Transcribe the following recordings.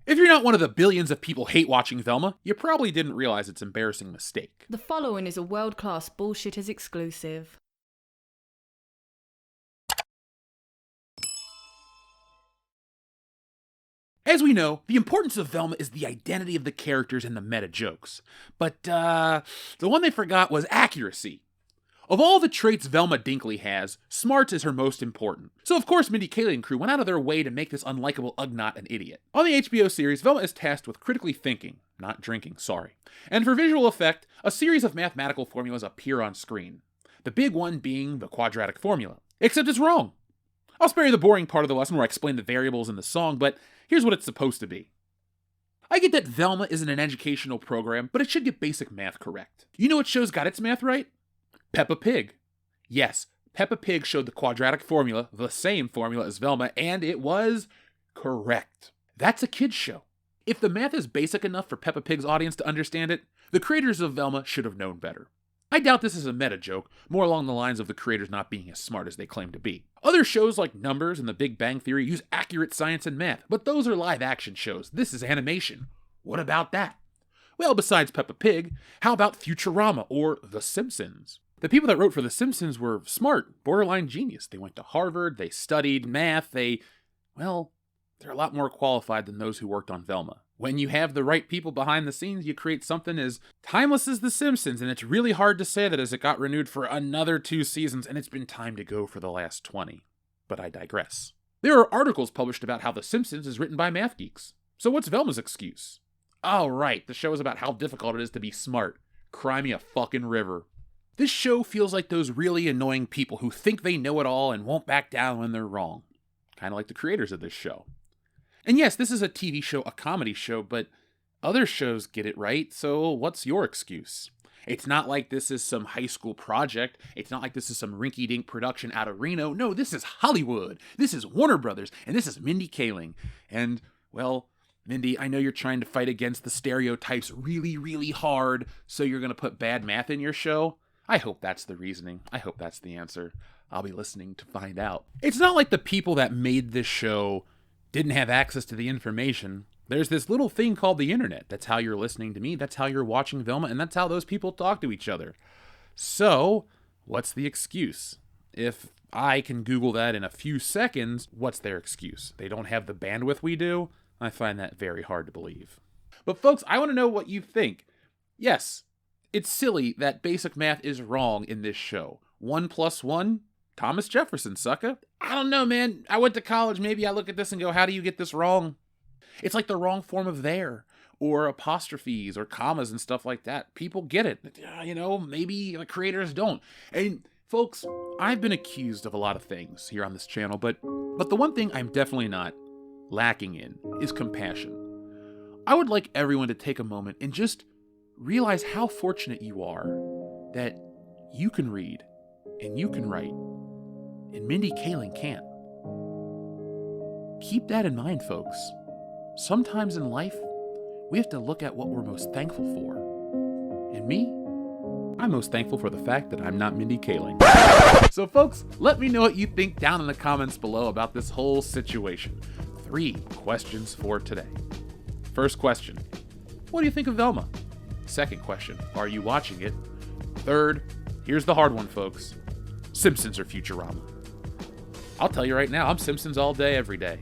If you're not one of the billions of people hate watching Velma, you probably didn't realize its embarrassing mistake. The following is a world-class Bullshitters exclusive. As we know, the importance of Velma is the identity of the characters and the meta jokes. But, the one they forgot was accuracy. Of all the traits Velma Dinkley has, smarts is her most important. So of course Mindy Kaling and crew went out of their way to make this unlikable Ugnaught an idiot. On the HBO series, Velma is tasked with critically thinking, not drinking, sorry. And for visual effect, a series of mathematical formulas appear on screen. The big one being the quadratic formula. Except it's wrong. I'll spare you the boring part of the lesson where I explain the variables in the song, but here's what it's supposed to be. I get that Velma isn't an educational program, but it should get basic math correct. You know what show's got its math right? Peppa Pig. Yes, Peppa Pig showed the quadratic formula, the same formula as Velma, and it was correct. That's a kid's show. If the math is basic enough for Peppa Pig's audience to understand it, the creators of Velma should have known better. I doubt this is a meta joke, more along the lines of the creators not being as smart as they claim to be. Other shows like Numbers and The Big Bang Theory use accurate science and math, but those are live action shows. This is animation. What about that? Well, besides Peppa Pig, how about Futurama or The Simpsons? The people that wrote for The Simpsons were smart, borderline genius. They went to Harvard, they studied math, they're a lot more qualified than those who worked on Velma. When you have the right people behind the scenes, you create something as timeless as The Simpsons, and it's really hard to say that as it got renewed for another 2 seasons, and it's been time to go for the last 20. But I digress. There are articles published about how The Simpsons is written by math geeks. So what's Velma's excuse? Oh right, the show is about how difficult it is to be smart. Cry me a fucking river. This show feels like those really annoying people who think they know it all and won't back down when they're wrong. Kind of like the creators of this show. And yes, this is a TV show, a comedy show, but other shows get it right, so what's your excuse? It's not like this is some high school project. It's not like this is some rinky-dink production out of Reno. No, this is Hollywood. This is Warner Brothers, and this is Mindy Kaling. And, well, Mindy, I know you're trying to fight against the stereotypes really, really hard, so you're going to put bad math in your show. I hope that's the reasoning. I hope that's the answer. I'll be listening to find out. It's not like the people that made this show didn't have access to the information. There's this little thing called the internet. That's how you're listening to me. That's how you're watching Velma. And that's how those people talk to each other. So, what's the excuse? If I can Google that in a few seconds, what's their excuse? They don't have the bandwidth we do? I find that very hard to believe. But folks, I want to know what you think. Yes, it's silly that basic math is wrong in this show. 1 + 1? Thomas Jefferson, sucker. I don't know, man. I went to college. Maybe I look at this and go, how do you get this wrong? It's like the wrong form of there, or apostrophes, or commas and stuff like that. People get it. Maybe the creators don't. And folks, I've been accused of a lot of things here on this channel, but the one thing I'm definitely not lacking in is compassion. I would like everyone to take a moment and just realize how fortunate you are that you can read and you can write and Mindy Kaling can't. Keep that in mind, folks. Sometimes in life, we have to look at what we're most thankful for. And me, I'm most thankful for the fact that I'm not Mindy Kaling. So folks, let me know what you think down in the comments below about this whole situation. 3 questions for today. First question, what do you think of Velma? Second question, are you watching it? Third, here's the hard one, folks. Simpsons or Futurama? I'll tell you right now, I'm Simpsons all day, every day.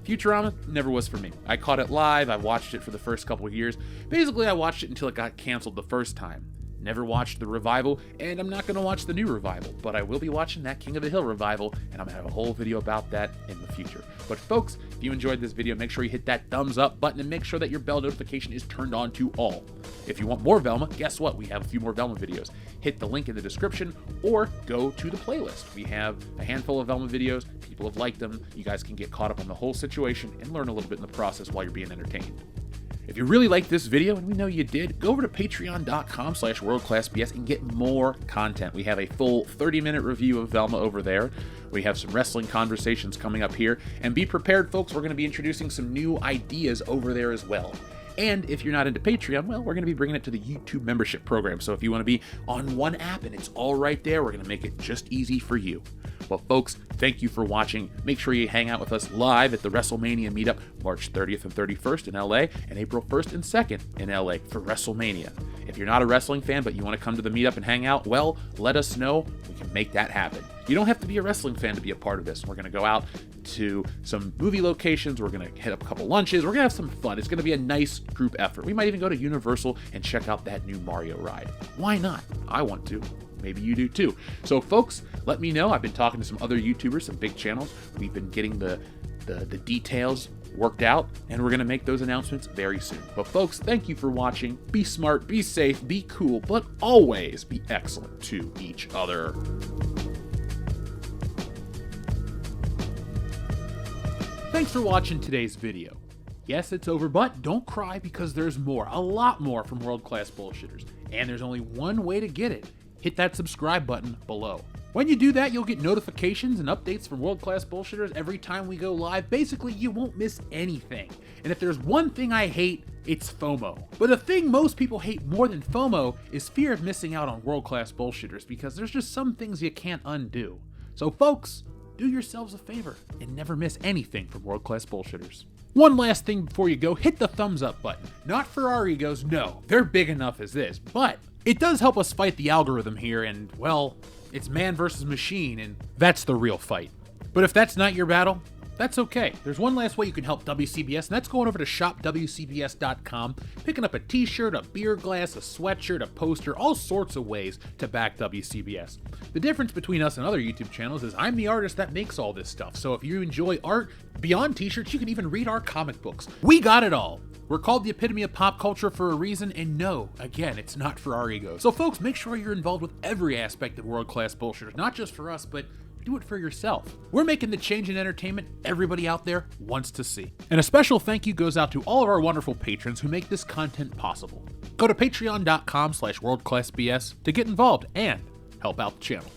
Futurama never was for me. I caught it live, I watched it for the first couple of years. Basically, I watched it until it got canceled the first time. Never watched the revival, and I'm not going to watch the new revival, but I will be watching that King of the Hill revival, and I'm going to have a whole video about that in the future. But folks, if you enjoyed this video, make sure you hit that thumbs up button and make sure that your bell notification is turned on to all. If you want more Velma, guess what? We have a few more Velma videos. Hit the link in the description or go to the playlist. We have a handful of Velma videos. People have liked them. You guys can get caught up on the whole situation and learn a little bit in the process while you're being entertained. If you really liked this video, and we know you did, go over to patreon.com/worldclassbs and get more content. We have a full 30-minute review of Velma over there. We have some wrestling conversations coming up here. And be prepared, folks, we're going to be introducing some new ideas over there as well. And if you're not into Patreon, well, we're going to be bringing it to the YouTube membership program. So if you want to be on one app and it's all right there, we're going to make it just easy for you. Well, folks, thank you for watching. Make sure you hang out with us live at the WrestleMania meetup March 30th and 31st in LA and April 1st and 2nd in LA for WrestleMania. If you're not a wrestling fan but you want to come to the meetup and hang out, well, let us know. We can make that happen. You don't have to be a wrestling fan to be a part of this. We're going to go out to some movie locations. We're going to hit up a couple lunches. We're going to have some fun. It's going to be a nice group effort. We might even go to Universal and check out that new Mario ride. Why not? I want to. Maybe you do too. So folks, let me know. I've been talking to some other YouTubers, some big channels. We've been getting the details worked out, and we're going to make those announcements very soon. But folks, thank you for watching. Be smart, be safe, be cool, but always be excellent to each other. Thanks for watching today's video. Yes, it's over, but don't cry because there's more, a lot more from World Class Bullshitters. And there's only one way to get it. Hit that subscribe button below. When you do that, you'll get notifications and updates from World Class Bullshitters every time we go live. Basically, you won't miss anything. And if there's one thing I hate, it's FOMO. But the thing most people hate more than FOMO is fear of missing out on World Class Bullshitters, because there's just some things you can't undo. So folks, do yourselves a favor and never miss anything from World Class Bullshitters. One last thing before you go, hit the thumbs up button. Not for our egos, no, they're big enough as this, but it does help us fight the algorithm here, and well, it's man versus machine, and that's the real fight. But if that's not your battle, that's okay. There's one last way you can help WCBS, and that's going over to shopwcbs.com, picking up a t-shirt, a beer glass, a sweatshirt, a poster, all sorts of ways to back WCBS. The difference between us and other YouTube channels is I'm the artist that makes all this stuff, so if you enjoy art beyond t-shirts, you can even read our comic books. We got it all. We're called the epitome of pop culture for a reason, and no, again, it's not for our egos. So folks, make sure you're involved with every aspect of World Class Bullshitters, not just for us, but do it for yourself. We're making the change in entertainment everybody out there wants to see. And a special thank you goes out to all of our wonderful patrons who make this content possible. Go to patreon.com/worldclassbs to get involved and help out the channel.